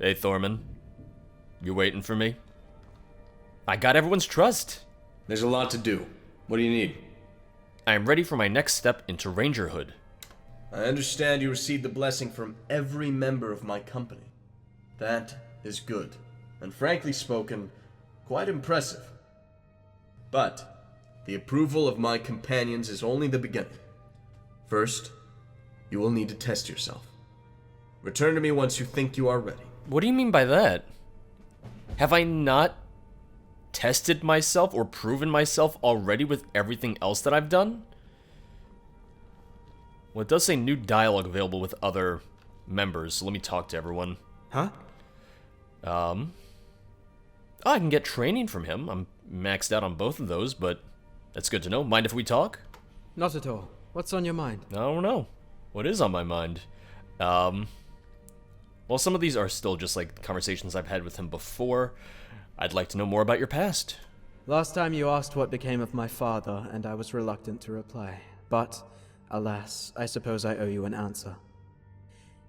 Hey, Thorman. You waiting for me? I got everyone's trust. There's a lot to do. What do you need? I am ready for my next step into rangerhood. I understand you received the blessing from every member of my company. That is good, and frankly spoken, quite impressive. But the approval of my companions is only the beginning. First, you will need to test yourself. Return to me once you think you are ready. What do you mean by that? Have I not tested myself or proven myself already with everything else that I've done? Well, it does say new dialogue available with other members, so let me talk to everyone. Huh? Oh, I can get training from him. I'm maxed out on both of those, but that's good to know. Mind if we talk? Not at all. What's on your mind? I don't know. What is on my mind? Well, some of these are still just like conversations I've had with him before. I'd like to know more about your past. Last time you asked what became of my father, and I was reluctant to reply. But, alas, I suppose I owe you an answer.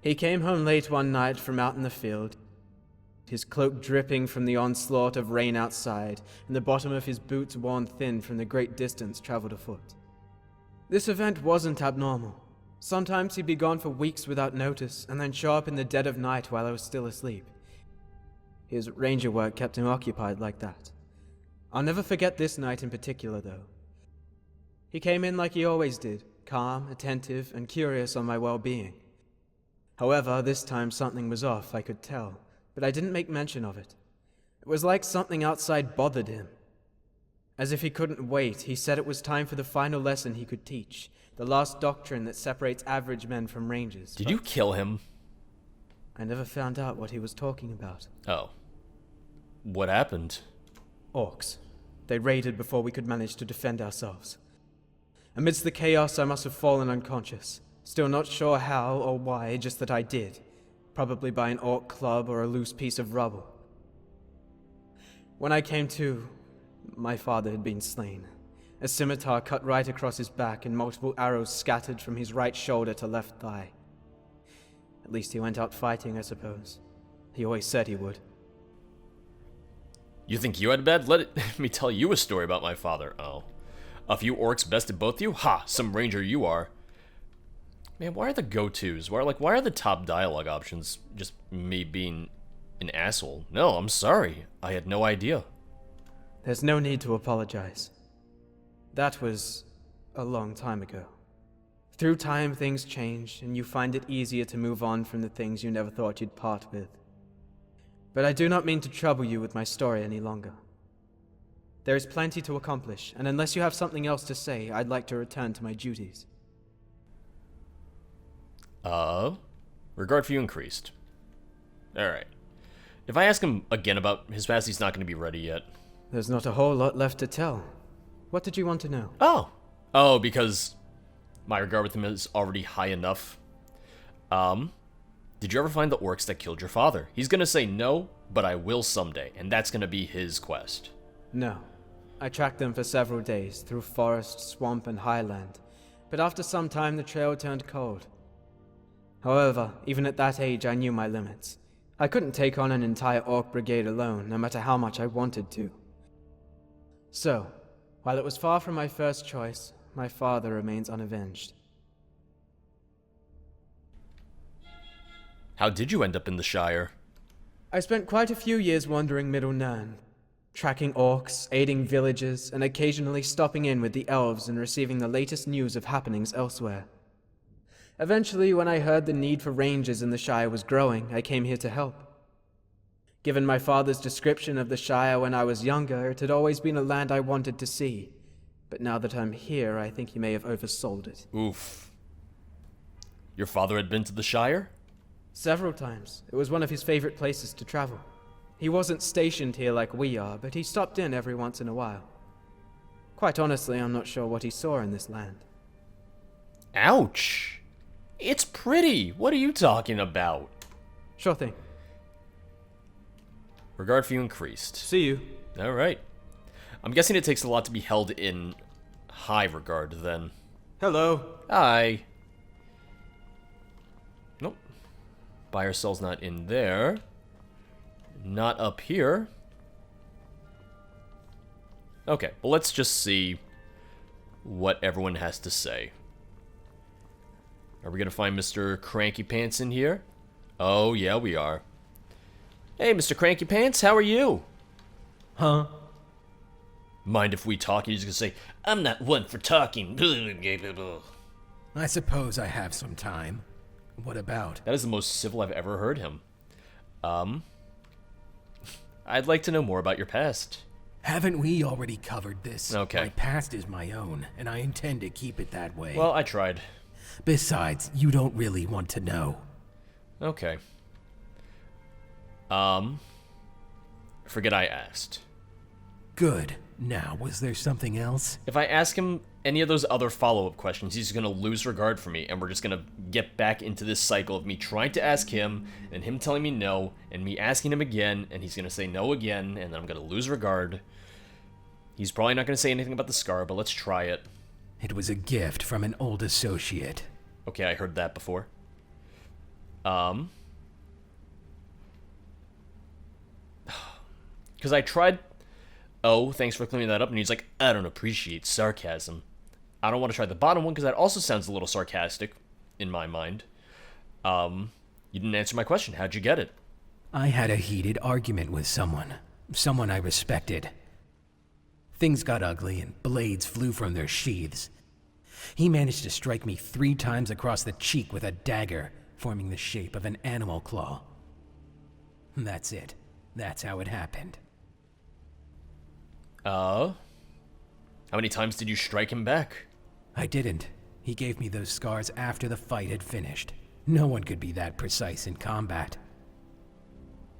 He came home late one night from out in the field, his cloak dripping from the onslaught of rain outside, and the bottom of his boots worn thin from the great distance traveled afoot. This event wasn't abnormal. Sometimes he'd be gone for weeks without notice, and then show up in the dead of night while I was still asleep. His ranger work kept him occupied like that. I'll never forget this night in particular, though. He came in like he always did, calm, attentive, and curious on my well-being. However, this time something was off, I could tell, but I didn't make mention of it. It was like something outside bothered him. As if he couldn't wait, he said it was time for the final lesson he could teach, the last doctrine that separates average men from rangers. Did you kill him? I never found out what he was talking about. Oh. What happened? Orcs. They raided before we could manage to defend ourselves. Amidst the chaos, I must have fallen unconscious. Still not sure how or why, just that I did. Probably by an orc club or a loose piece of rubble. When I came to, my father had been slain. A scimitar cut right across his back and multiple arrows scattered from his right shoulder to left thigh. At least he went out fighting, I suppose. He always said he would. You think you had bad? Let me tell you a story about my father. Oh. A few orcs bested both of you? Ha! Some ranger you are. Man, why are the go-tos? Why are the top dialogue options just me being an asshole? No, I'm sorry. I had no idea. There's no need to apologize. That was a long time ago. Through time, things change, and you find it easier to move on from the things you never thought you'd part with. But I do not mean to trouble you with my story any longer. There is plenty to accomplish, and unless you have something else to say, I'd like to return to my duties. Regard for you increased. Alright. If I ask him again about his past, he's not going to be ready yet. There's not a whole lot left to tell. What did you want to know? Oh, because my regard with him is already high enough. Did you ever find the orcs that killed your father? He's going to say no, but I will someday, and that's going to be his quest. No. I tracked them for several days, through forest, swamp, and highland, but after some time the trail turned cold. However, even at that age I knew my limits. I couldn't take on an entire orc brigade alone, no matter how much I wanted to. So, while it was far from my first choice, my father remains unavenged. How did you end up in the Shire? I spent quite a few years wandering Middle Nirn, tracking orcs, aiding villagers, and occasionally stopping in with the elves and receiving the latest news of happenings elsewhere. Eventually, when I heard the need for rangers in the Shire was growing, I came here to help. Given my father's description of the Shire when I was younger, it had always been a land I wanted to see. But now that I'm here, I think he may have oversold it. Oof. Your father had been to the Shire? Several times. It was one of his favorite places to travel. He wasn't stationed here like we are, but he stopped in every once in a while. Quite honestly, I'm not sure what he saw in this land. Ouch! It's pretty! What are you talking about? Sure thing. Regard for you increased. See you. Alright. I'm guessing it takes a lot to be held in high regard, then. Hello. Hi. Nope. Buyer sell's not in there. Not up here. Okay, well, let's just see what everyone has to say. Are we gonna find Mr. Cranky Pants in here? Oh, yeah, we are. Hey, Mr. Cranky Pants, how are you? Huh? Mind if we talk? He's gonna say, I'm not one for talking. I suppose I have some time. What about? That is the most civil I've ever heard him. I'd like to know more about your past. Haven't we already covered this? Okay. My past is my own, and I intend to keep it that way. Well, I tried. Besides, you don't really want to know. Okay. Forget I asked. Good. Now, was there something else? If I ask him any of those other follow-up questions, he's gonna lose regard for me, and we're just gonna get back into this cycle of me trying to ask him, and him telling me no, and me asking him again, and he's gonna say no again, and then I'm gonna lose regard. He's probably not gonna say anything about the scar, but let's try it. It was a gift from an old associate. Okay, I heard that before. Because I tried... Oh, thanks for clearing that up. And he's like, I don't appreciate sarcasm. I don't want to try the bottom one because that also sounds a little sarcastic in my mind. You didn't answer my question. How'd you get it? I had a heated argument with someone I respected. Things got ugly and blades flew from their sheaths. He managed to strike me 3 times across the cheek with a dagger, forming the shape of an animal claw. That's it. That's how it happened. How many times did you strike him back? I didn't. He gave me those scars after the fight had finished. No one could be that precise in combat.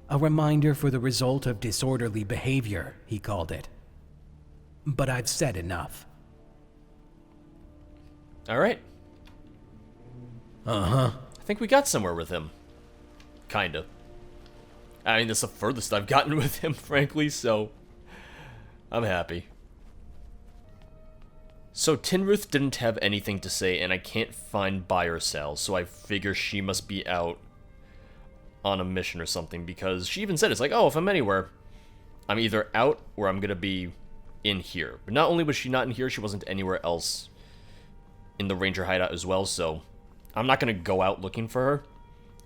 A reminder for the result of disorderly behavior, he called it. But I've said enough. Alright. Uh-huh. I think we got somewhere with him. Kinda. I mean, that's the furthest I've gotten with him, frankly, so... I'm happy. So Tinruth didn't have anything to say, and I can't find buy or sell, so I figure she must be out on a mission or something, because she even said, it's like, oh, if I'm anywhere, I'm either out or I'm gonna be in here. But not only was she not in here, she wasn't anywhere else in the Ranger hideout as well, so I'm not gonna go out looking for her.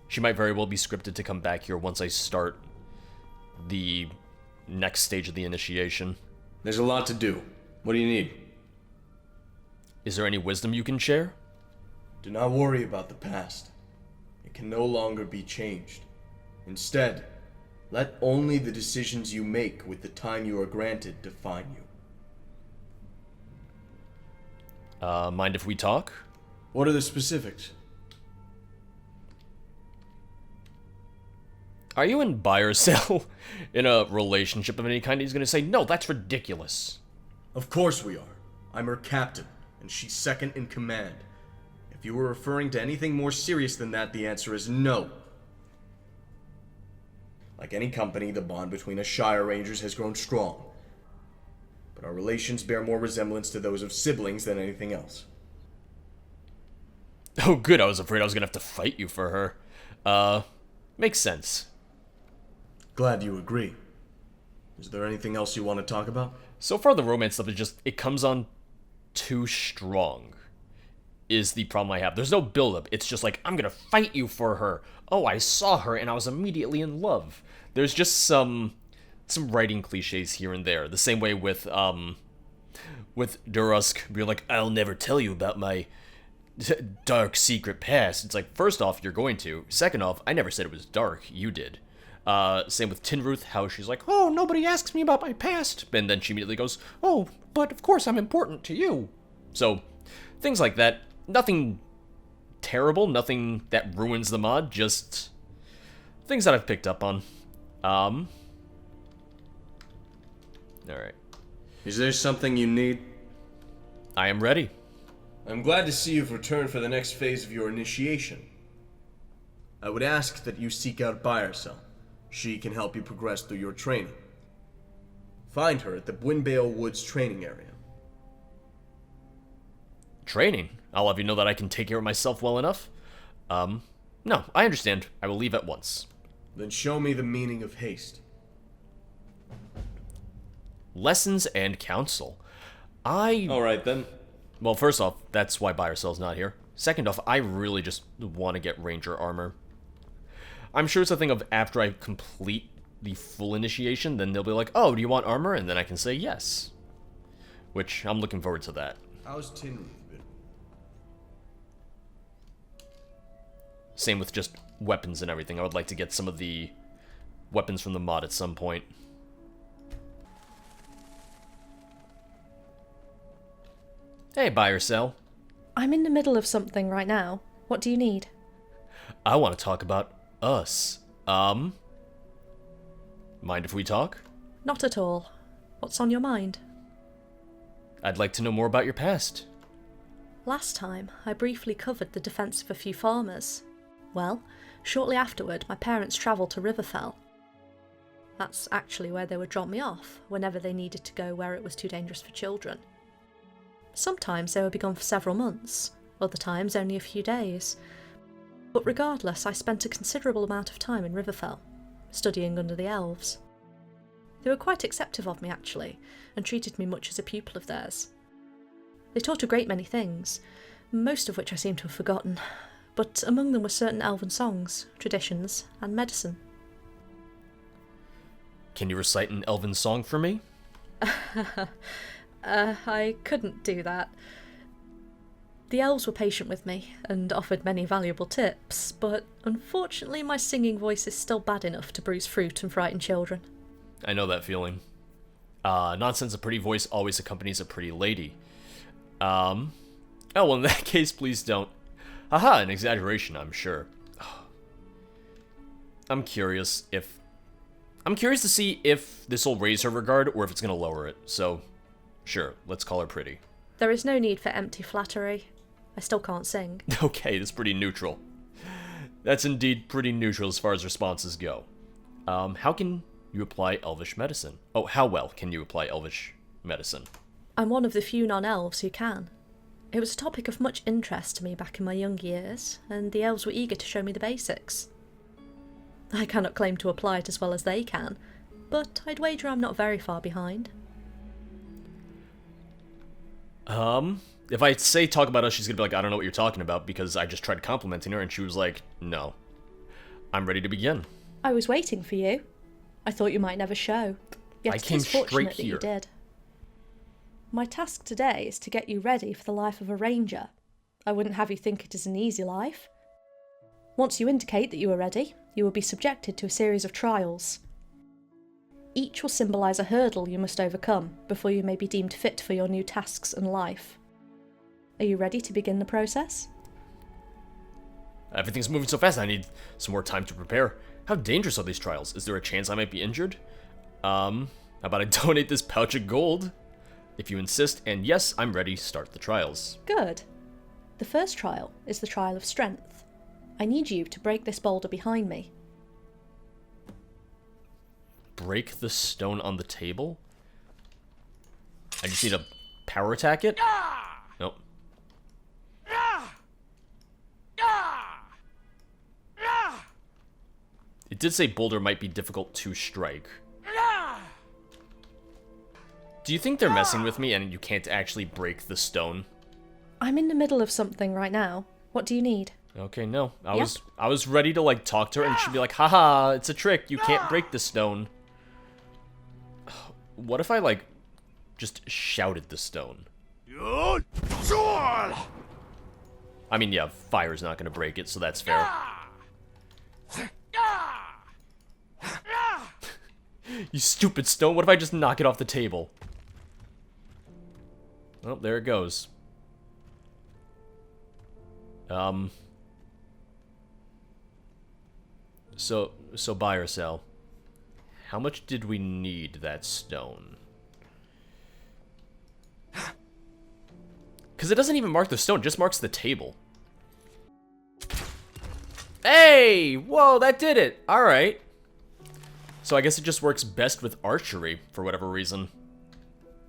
She might very well be scripted to come back here once I start the next stage of the initiation. There's a lot to do. What do you need? Is there any wisdom you can share? Do not worry about the past. It can no longer be changed. Instead, let only the decisions you make with the time you are granted define you. Mind if we talk? What are the specifics? Are you in buy or sell in a relationship of any kind? He's gonna say, no, that's ridiculous. Of course we are. I'm her captain, and she's second in command. If you were referring to anything more serious than that, the answer is no. Like any company, the bond between us Shire Rangers has grown strong. But our relations bear more resemblance to those of siblings than anything else. Oh, good. I was afraid I was gonna have to fight you for her. Makes sense. Glad you agree. Is there anything else you want to talk about? So far, the romance stuff is just, it comes on too strong, is the problem I have. There's no buildup. It's just like, I'm gonna fight you for her. Oh, I saw her and I was immediately in love. There's just some writing cliches here and there. The same way with Durusk being like, I'll never tell you about my dark secret past. It's like, first off, you're going to. Second off, I never said it was dark. You did. Same with Tinruth, how she's like, oh, nobody asks me about my past. And then she immediately goes, oh, but of course I'm important to you. So, things like that. Nothing terrible, nothing that ruins the mod, just things that I've picked up on. Alright. Is there something you need? I am ready. I'm glad to see you've returned for the next phase of your initiation. I would ask that you seek out Byersel. She can help you progress through your training. Find her at the Bwinbale Woods training area. Training? I'll have you know that I can take care of myself well enough. No, I understand. I will leave at once. Then show me the meaning of haste. Lessons and counsel. Alright then. Well, first off, that's why buy or sell's not here. Second off, I really just want to get ranger armor. I'm sure it's a thing of after I complete the full initiation, then they'll be like, oh, do you want armor? And then I can say yes. Which, I'm looking forward to that. How's Tin been? Same with just weapons and everything. I would like to get some of the weapons from the mod at some point. Hey, buy or sell. I'm in the middle of something right now. What do you need? I want to talk about us. Mind if we talk? Not at all. What's on your mind? I'd like to know more about your past. Last time, I briefly covered the defence of a few farmers. Well, shortly afterward, my parents travelled to Riverfell. That's actually where they would drop me off, whenever they needed to go where it was too dangerous for children. Sometimes they would be gone for several months, other times only a few days. But regardless, I spent a considerable amount of time in Riverfell, studying under the elves. They were quite acceptive of me, actually, and treated me much as a pupil of theirs. They taught a great many things, most of which I seem to have forgotten, but among them were certain elven songs, traditions, and medicine. Can you recite an elven song for me? I couldn't do that. The elves were patient with me, and offered many valuable tips, but unfortunately my singing voice is still bad enough to bruise fruit and frighten children. I know that feeling. Nonsense, a pretty voice always accompanies a pretty lady. Oh, well, in that case, please don't. Haha, an exaggeration, I'm sure. I'm curious to see if this will raise her regard or if it's gonna lower it, so sure, let's call her pretty. There is no need for empty flattery. I still can't sing. Okay, that's pretty neutral. That's indeed pretty neutral as far as responses go. How can you apply Elvish medicine? Oh, how well can you apply Elvish medicine? I'm one of the few non-elves who can. It was a topic of much interest to me back in my young years, and the elves were eager to show me the basics. I cannot claim to apply it as well as they can, but I'd wager I'm not very far behind. If I say talk about us, she's gonna be like, I don't know what you're talking about, because I just tried complimenting her and she was like, no. I'm ready to begin. I was waiting for you. I thought you might never show. Yet I it came is fortunate straight that you here. did. My task today is to get you ready for the life of a ranger. I wouldn't have you think it is an easy life. Once you indicate that you are ready, you will be subjected to a series of trials. Each will symbolise a hurdle you must overcome before you may be deemed fit for your new tasks and life. Are you ready to begin the process? Everything's moving so fast, I need some more time to prepare. How dangerous are these trials? Is there a chance I might be injured? How about I donate this pouch of gold? If you insist, and yes, I'm ready, start the trials. Good. The first trial is the trial of strength. I need you to break this boulder behind me. Break the stone on the table? I just need to power attack it? Nope. It did say boulder might be difficult to strike. Do you think they're messing with me and you can't actually break the stone? I'm in the middle of something right now. What do you need? Okay, no. I was ready to like talk to her and she'd be like, haha, it's a trick, you can't break the stone. What if I like just shouted the stone? I mean, yeah, fire's not gonna break it, so that's fair. You stupid stone, what if I just knock it off the table? Oh, there it goes. So buy or sell. How much did we need that stone? Because it doesn't even mark the stone, it just marks the table. Hey! Whoa, that did it! Alright. So I guess it just works best with archery, for whatever reason.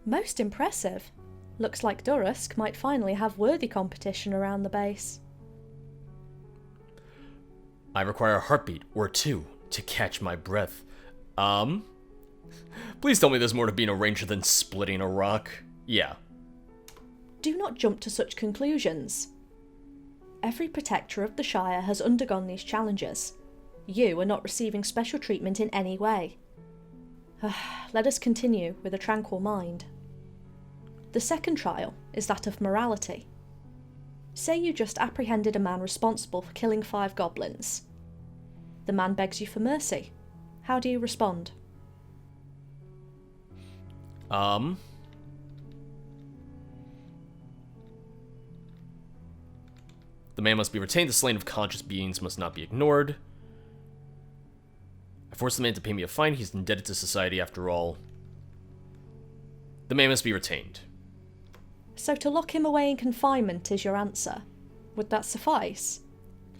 Most impressive. Looks like Durusk might finally have worthy competition around the base. I require a heartbeat or two to catch my breath. Please tell me there's more to being a ranger than splitting a rock. Yeah. Do not jump to such conclusions. Every protector of the Shire has undergone these challenges. You are not receiving special treatment in any way. Let us continue with a tranquil mind. The second trial is that of morality. Say you just apprehended a man responsible for killing 5 goblins. The man begs you for mercy. How do you respond? The man must be retained. The slain of conscious beings must not be ignored. I forced the man to pay me a fine. He's indebted to society after all. The man must be retained. So to lock him away in confinement is your answer. Would that suffice?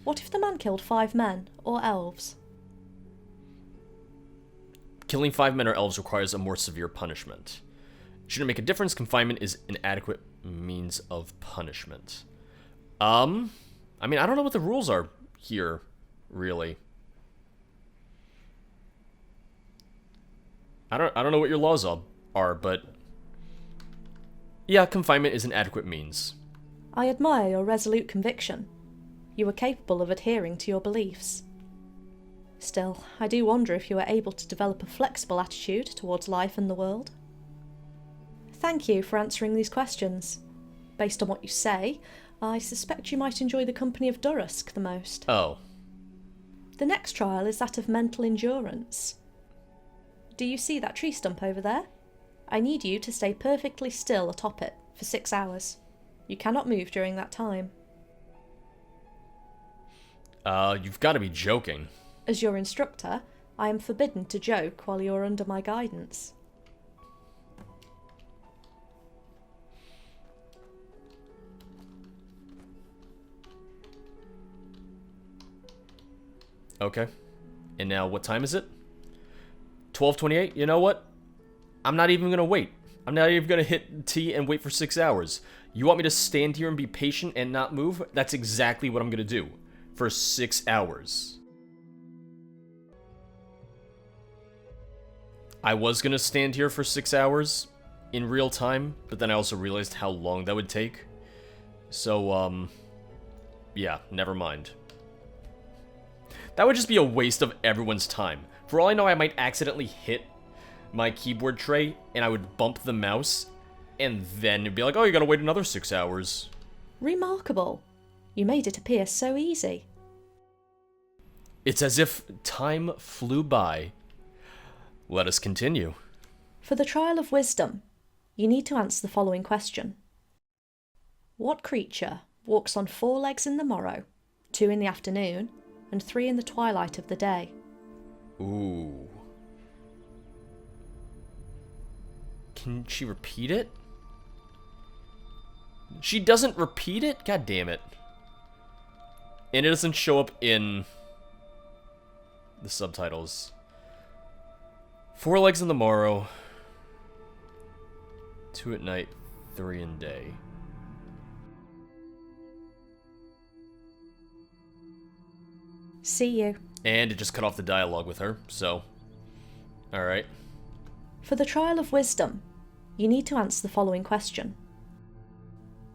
What if the man killed 5 men, or elves? Killing 5 men or elves requires a more severe punishment. Should it make a difference? Confinement is an adequate means of punishment. I mean, I don't know what the rules are here, really. I don't know what your laws are, but yeah, confinement is an adequate means. I admire your resolute conviction. You are capable of adhering to your beliefs. Still, I do wonder if you are able to develop a flexible attitude towards life and the world. Thank you for answering these questions. Based on what you say, I suspect you might enjoy the company of Durusk the most. Oh. The next trial is that of mental endurance. Do you see that tree stump over there? I need you to stay perfectly still atop it for 6 hours. You cannot move during that time. You've got to be joking. As your instructor, I am forbidden to joke while you are under my guidance. Okay. And now, what time is it? 12:28? You know what? I'm not even going to wait. I'm not even going to hit T and wait for 6 hours. You want me to stand here and be patient and not move? That's exactly what I'm going to do. For 6 hours. I was going to stand here for 6 hours in real time, but then I also realized how long that would take. So, yeah, never mind. That would just be a waste of everyone's time. For all I know, I might accidentally hit my keyboard tray, and I would bump the mouse, and then it'd be like, oh, you gotta wait another 6 hours. Remarkable. You made it appear so easy. It's as if time flew by. Let us continue. For the trial of wisdom, you need to answer the following question. What creature walks on 4 legs in the morrow, 2 in the afternoon, and 3 in the twilight of the day? Ooh. Can she repeat it? She doesn't repeat it? God damn it. And it doesn't show up in the subtitles. 4 legs in the morrow, 2 at night, 3 in day. See you. And it just cut off the dialogue with her, so... Alright. For the trial of wisdom, you need to answer the following question.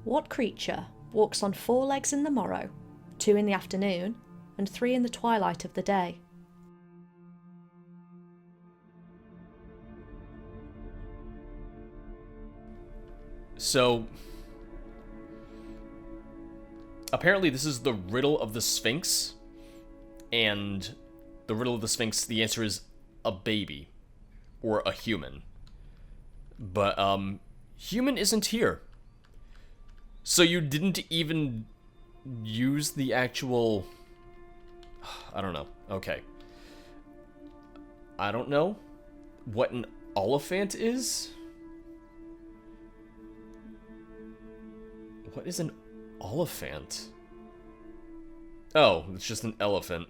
What creature walks on 4 legs in the morrow, 2 in the afternoon, and 3 in the twilight of the day? So... apparently this is the riddle of the Sphinx. And the riddle of the Sphinx, the answer is a baby. Or a human. But, human isn't here. So you didn't even use the actual... I don't know. Okay. I don't know what an oliphant is? What is an oliphant? Oh, it's just an elephant.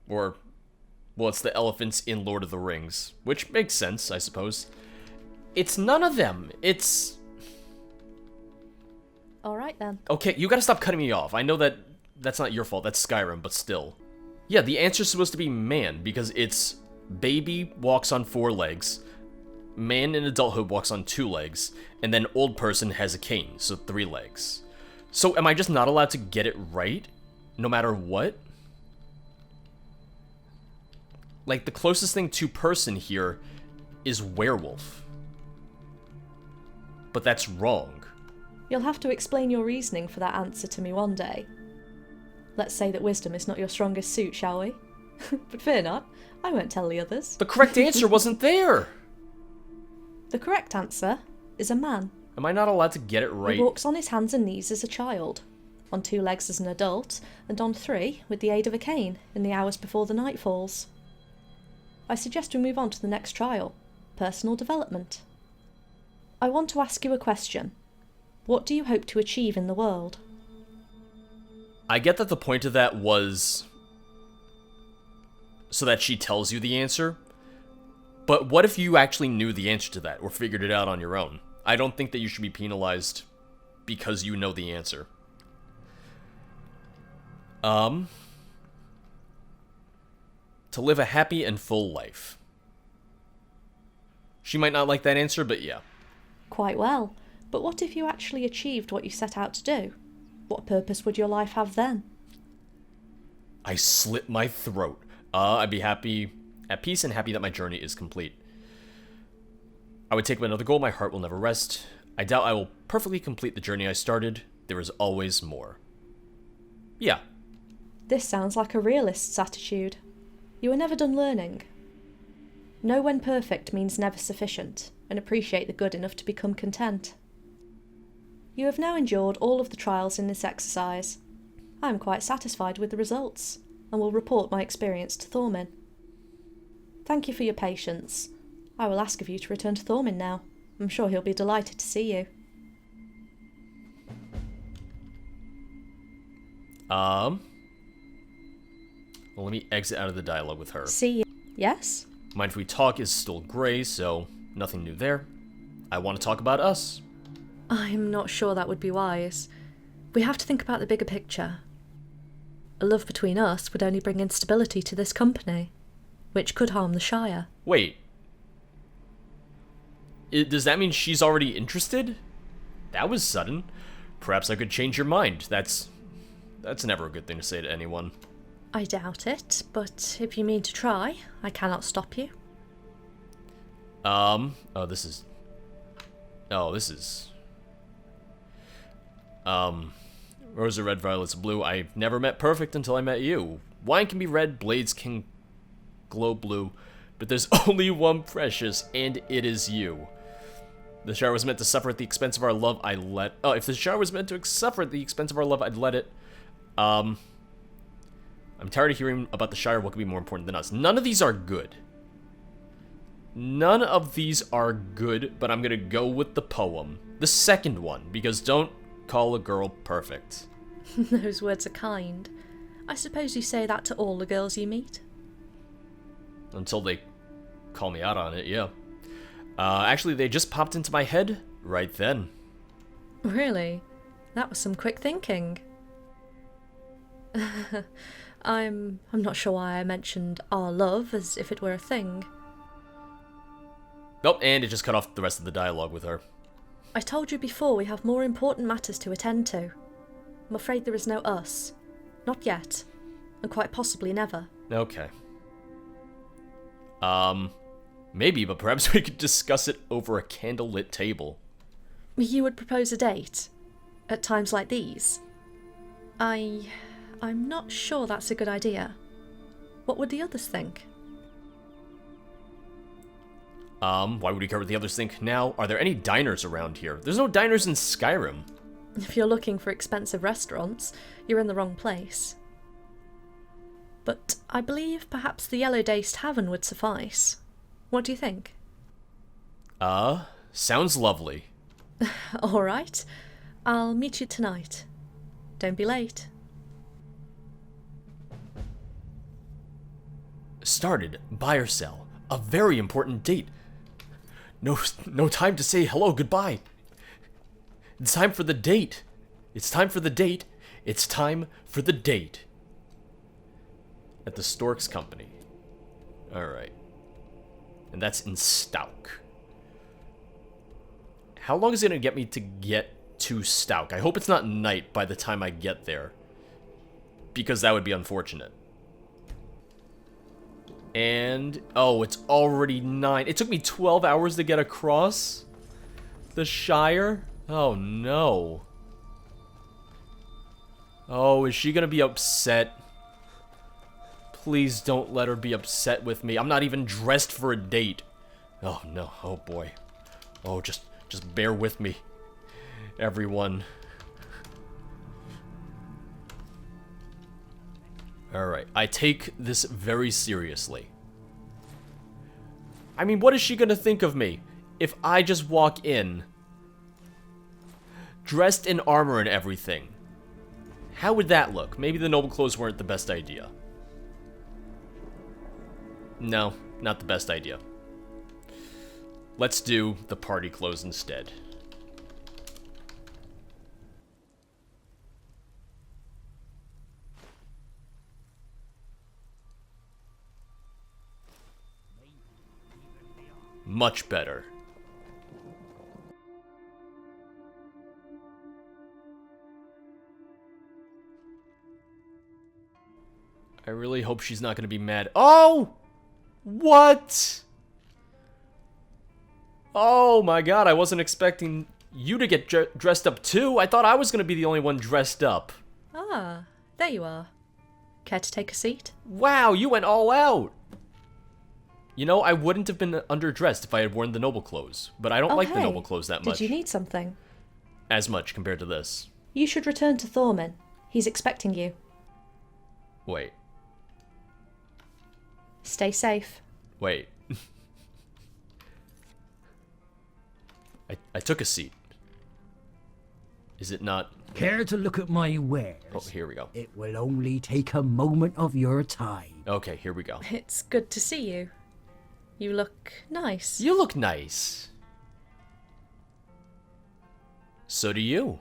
Or, well, it's the elephants in Lord of the Rings. Which makes sense, I suppose. It's none of them. It's... Alright then. Okay, you gotta stop cutting me off. I know that's not your fault. That's Skyrim, but still. Yeah, the answer's supposed to be man, because it's baby walks on 4 legs, man in adulthood walks on 2 legs, and then old person has a cane, so 3 legs. So am I just not allowed to get it right, no matter what? Like, the closest thing to person here is werewolf. But that's wrong. You'll have to explain your reasoning for that answer to me one day. Let's say that wisdom is not your strongest suit, shall we? But fear not, I won't tell the others. The correct answer wasn't there! The correct answer is a man. Am I not allowed to get it right? He walks on his hands and knees as a child, on 2 legs as an adult, and on 3 with the aid of a cane in the hours before the night falls. I suggest we move on to the next trial, personal development. I want to ask you a question. What do you hope to achieve in the world? I get that the point of that was so that she tells you the answer, but what if you actually knew the answer to that, or figured it out on your own? I don't think that you should be penalized because you know the answer. To live a happy and full life. She might not like that answer, but yeah. Quite well. But what if you actually achieved what you set out to do? What purpose would your life have then? I slit my throat. I'd be happy, at peace and happy that my journey is complete. I would take up another goal, my heart will never rest. I doubt I will perfectly complete the journey I started. There is always more. Yeah. This sounds like a realist's attitude. You are never done learning. Know when perfect means never sufficient, and appreciate the good enough to become content. You have now endured all of the trials in this exercise. I am quite satisfied with the results, and will report my experience to Thormin. Thank you for your patience. I will ask of you to return to Thormin now. I'm sure he'll be delighted to see you. Well, let me exit out of the dialogue with her. See you. Yes? Mind if we talk is still gray, so nothing new there. I want to talk about us. I'm not sure that would be wise. We have to think about the bigger picture. A love between us would only bring instability to this company, which could harm the Shire. Wait. Does that mean she's already interested? That was sudden. Perhaps I could change your mind. That's never a good thing to say to anyone. I doubt it, but if you mean to try, I cannot stop you. This is... Rose are red, violets are blue. I've never met perfect until I met you. Wine can be red, blades can glow blue, but there's only one precious, and it is you. The Shire was meant to suffer at the expense of our love, if the Shire was meant to suffer at the expense of our love, I'd let it. I'm tired of hearing about the Shire. What could be more important than us? None of these are good. None of these are good, but I'm gonna go with the poem. The second one, because don't call a girl perfect. Those words are kind. I suppose you say that to all the girls you meet? Until they call me out on it, yeah. Actually, they just popped into my head right then. Really? That was some quick thinking. I'm not sure why I mentioned our love as if it were a thing. Nope, and it just cut off the rest of the dialogue with her. I told you before we have more important matters to attend to. I'm afraid there is no us. Not yet. And quite possibly never. Okay. Maybe, but perhaps we could discuss it over a candlelit table. You would propose a date? At times like these? I'm not sure that's a good idea. What would the others think? Why would we care what the others think now? Are there any diners around here? There's no diners in Skyrim. If you're looking for expensive restaurants, you're in the wrong place. But I believe perhaps the Yellow Days Tavern would suffice. What do you think? Sounds lovely. All right. I'll meet you tonight. Don't be late. Started, buy or sell. A very important date. No time to say hello, goodbye. It's time for the date. It's time for the date. It's time for the date. At the Stork's company. Alright. And that's in Stauk. How long is it going to get me to get to Stauk? I hope it's not night by the time I get there. Because that would be unfortunate. And... oh, it's already 9. It took me 12 hours to get across the Shire? Oh, no. Oh, is she gonna be upset? Please don't let her be upset with me. I'm not even dressed for a date. Oh, no. Oh, boy. Oh, just bear with me, everyone. Alright, I take this very seriously. I mean, what is she gonna think of me if I just walk in, dressed in armor and everything? How would that look? Maybe the noble clothes weren't the best idea. No, not the best idea. Let's do the party clothes instead. Much better. I really hope she's not going to be mad. Oh! What? Oh my god, I wasn't expecting you to get dressed up too. I thought I was going to be the only one dressed up. Ah, there you are. Care to take a seat? Wow, you went all out. You know, I wouldn't have been underdressed if I had worn the noble clothes, but I don't like the hey, noble clothes that much. Did you need something? As much compared to this. You should return to Thorman. He's expecting you. Wait. Stay safe. Wait. I took a seat. Is it not? Care to look at my wares? Oh, here we go. It will only take a moment of your time. Okay, here we go. It's good to see you. You look nice. You look nice. So do you.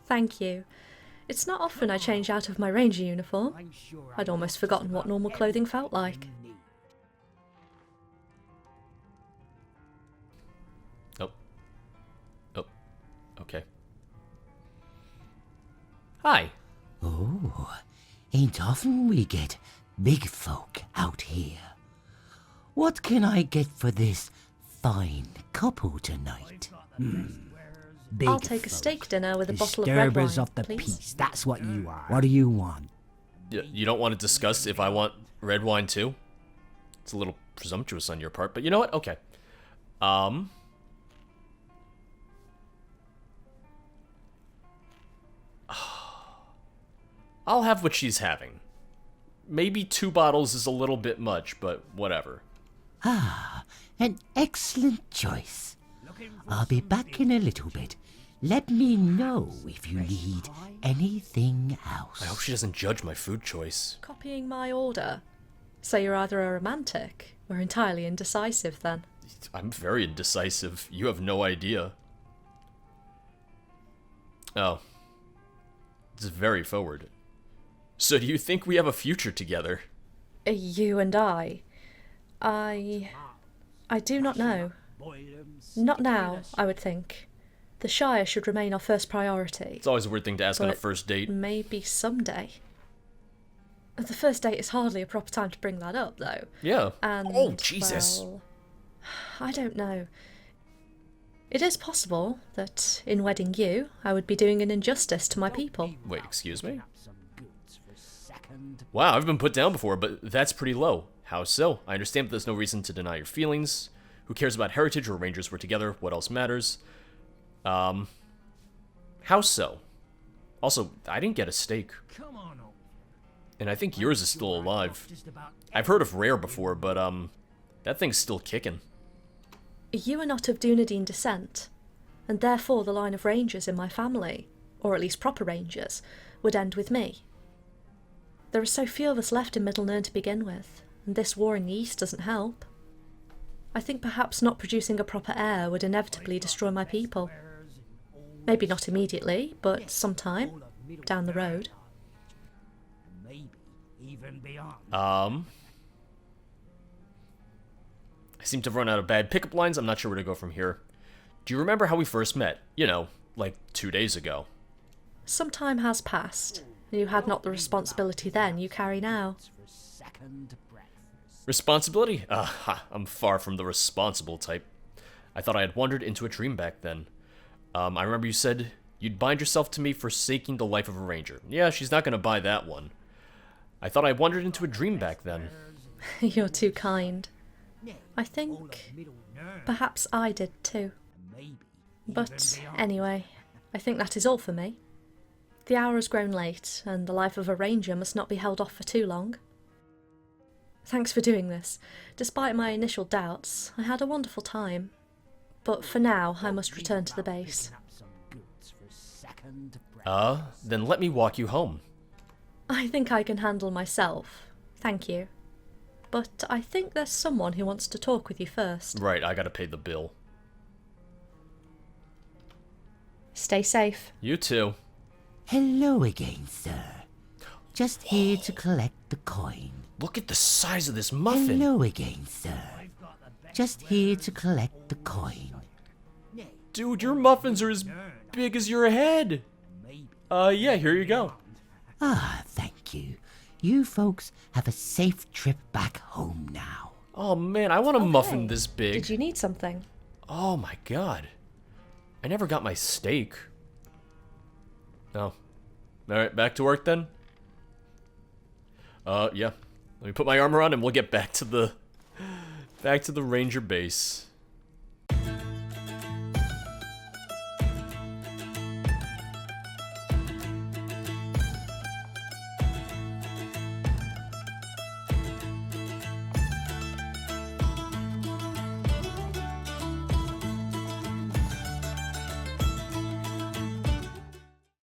Thank you. It's not often I change out of my ranger uniform. I'd almost forgotten what normal clothing felt like. Oh. Oh. Okay. Hi. Oh, ain't often we get big folk out here. What can I get for this fine couple tonight? Big I'll take a folk. steak dinner with a bottle of red wine, Disturbers of the please. peace, that's what you are. What do you want? You don't want to discuss if I want red wine too? It's a little presumptuous on your part, but you know what? Okay. I'll have what she's having. Maybe 2 bottles is a little bit much, but whatever. Ah, an excellent choice. I'll be back in a little bit. Let me know if you need anything else. I hope she doesn't judge my food choice. Copying my order. So you're either a romantic or entirely indecisive then. I'm very indecisive. You have no idea. Oh. It's very forward. So do you think we have a future together? You and I do not know. Not now, I would think. The Shire should remain our first priority. It's always a weird thing to ask on a But first date. Maybe someday. The first date is hardly a proper time to bring that up, though. Yeah. And, Oh, Jesus. well, I don't know. It is possible that in wedding you, I would be doing an injustice to my people. Wait, excuse me? Wow, I've been put down before, but that's pretty low. How so? I understand that there's no reason to deny your feelings. Who cares about heritage or rangers were together? What else matters? How so? Also, I didn't get a steak. And I think yours is still alive. I've heard of rare before, but, that thing's still kicking. You are not of Dunedain descent, and therefore the line of rangers in my family, or at least proper rangers, would end with me. There are so few of us left in Middle Nirn to begin with, and this war in the east doesn't help. I think perhaps not producing a proper heir would inevitably destroy my people. Maybe not immediately, but sometime down the road. I seem to have run out of bad pickup lines. I'm not sure where to go from here. Do you remember how we first met? You know, like 2 days ago. Some time has passed. You had not the responsibility then you carry now. Responsibility? I'm far from the responsible type. I thought I had wandered into a dream back then. I remember you said you'd bind yourself to me forsaking the life of a ranger. Yeah, she's not gonna buy that one. I thought I wandered into a dream back then. You're too kind. I think perhaps I did too. But anyway, I think that is all for me. The hour has grown late, and the life of a ranger must not be held off for too long. Thanks for doing this. Despite my initial doubts, I had a wonderful time. But for now, I must return to the base. Then let me walk you home. I think I can handle myself. Thank you. But I think there's someone who wants to talk with you first. Right, I gotta pay the bill. Stay safe. You too. Hello again, sir. Just here to collect the coin. Look at the size of this muffin. Hello again, sir. Just here to collect the coin. Dude, your muffins are as big as your head. Yeah, here you go. Ah, thank you. You folks have a safe trip back home now. Oh man, I want a muffin this big. Did you need something? Oh my god. I never got my steak. Oh. Alright, back to work then? Yeah. Let me put my armor on and we'll get back to the ranger base.